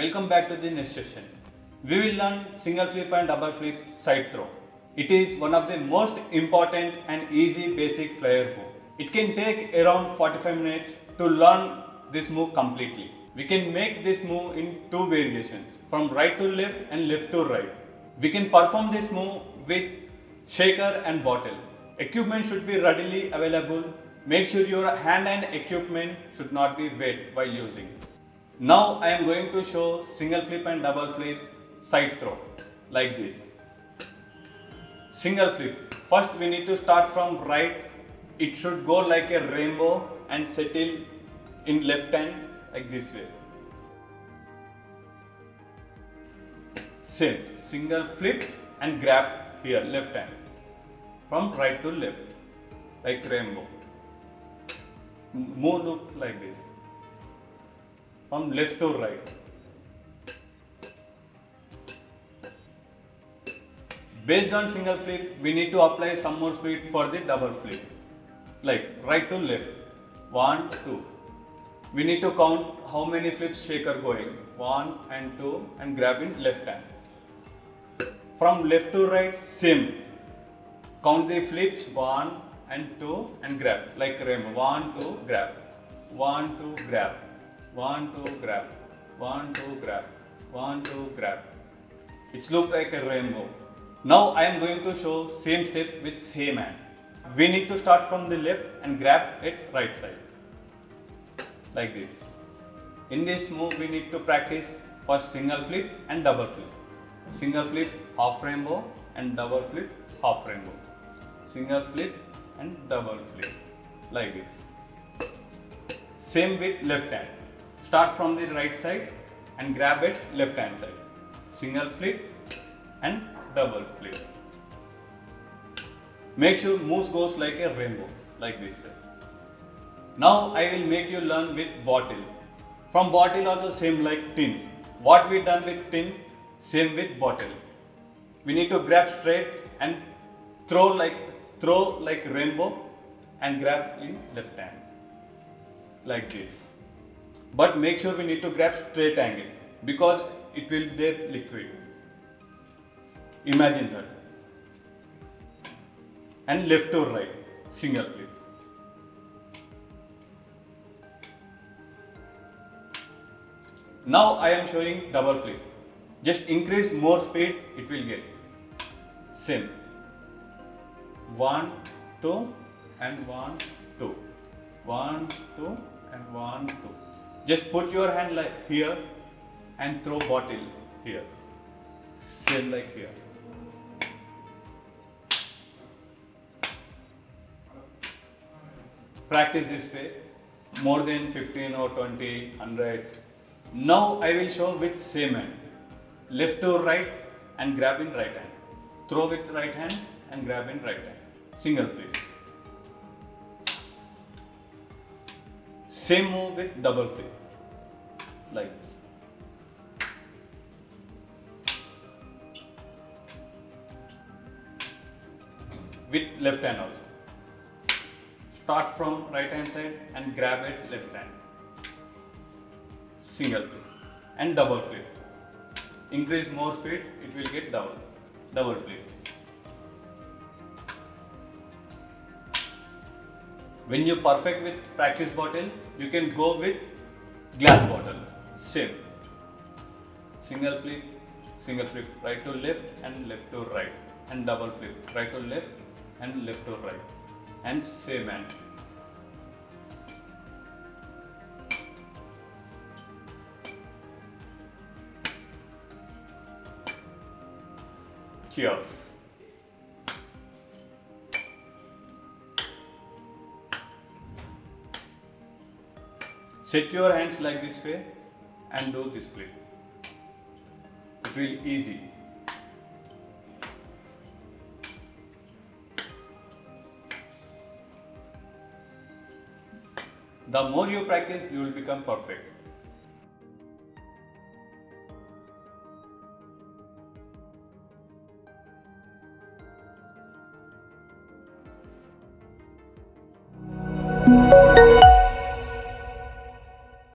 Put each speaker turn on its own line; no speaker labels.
welcome back to the next session. We will learn single flip and double flip side throw. It is one of the most important and easy basic Flair move. It can take around 45 minutes to learn this move completely. We can make this move in two variations, from right to left and left to right. We can perform this move with shaker and bottle. Equipment should be readily available. Make sure your hand and equipment should not be wet while using. Now I am going to show single flip and double flip side throw like this. Single flip. First we need to start from right. It should go like a rainbow and settle in left hand like this way. Same. Single flip and grab here left hand from right to left like rainbow. Move look like this from left to right. Based on single flip, we need to apply some more speed for the double flip, like right to left, 1, 2. We need to count how many flips shaker going, 1 and 2, and grab in left hand. From left to right, same. Count the flips, 1 and 2, and grab like rainbow, 1, 2, grab, 1, 2, grab, 1, 2, grab, 1, 2, grab, 1, 2, grab. It looks like a rainbow. Now I am going to show same step with same hand. We need to start from the left and grab it right side like this. In this move we need to practice first single flip and double flip. Single flip half rainbow and double flip half rainbow. Single flip and double flip like this. Same with left hand. Start from the right side and grab it left hand side. Single flip and double flip. Make sure moves goes like a rainbow like this. Now I will make you learn with bottle. From bottle also same like tin. What we done with tin, same with bottle. We need to grab straight and throw like rainbow and grab in left hand like this. But make sure we need to grab straight angle because it will be there liquid. Imagine that. And left to right, single flip. Now I am showing double flip. Just increase more speed, it will get. Same. 1, 2 and 1, 2. 1, 2 and 1, 2. Just put your hand like here and throw bottle here. Same like here. Practice this way more than 15 or 20, 100. Now I will show with same hand. Left to right and grab in right hand. Throw with right hand and grab in right hand. Single flip. Same move with double flip. Like this. With left hand also. Start from right hand side and grab it left hand. Single flip and double flip. Increase more speed, it will get double flip. When you perfect with practice bottle, you can go with glass bottle. Same. Single flip, right to left and left to right, and double flip, right to left and left to right, and same hand. Cheers. Set your hands like this way and do this flip. It will be easy. The more you practice, you will become perfect.